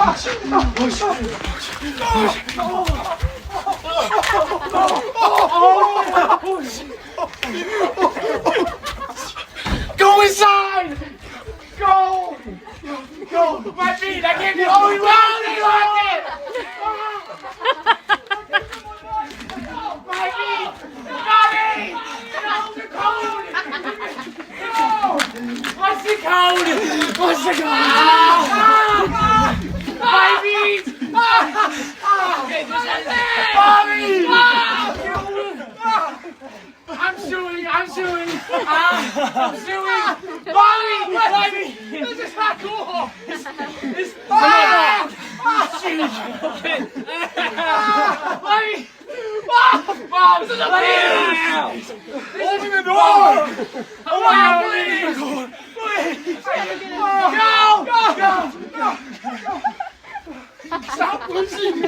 Go inside! Go! Go! My feet! I can't do it! Oh, he lost it! My feet! Bobby! No, the code! No! What's the code? What's the code? My feet! Bobby! I'm suing! I'm suing! I'm suing! Bobby! Bobby! This is not cool! This huge! Bobby! Mom, this is a penis! Open the door! Oh my God, please! Go! Go! Stop pushing me!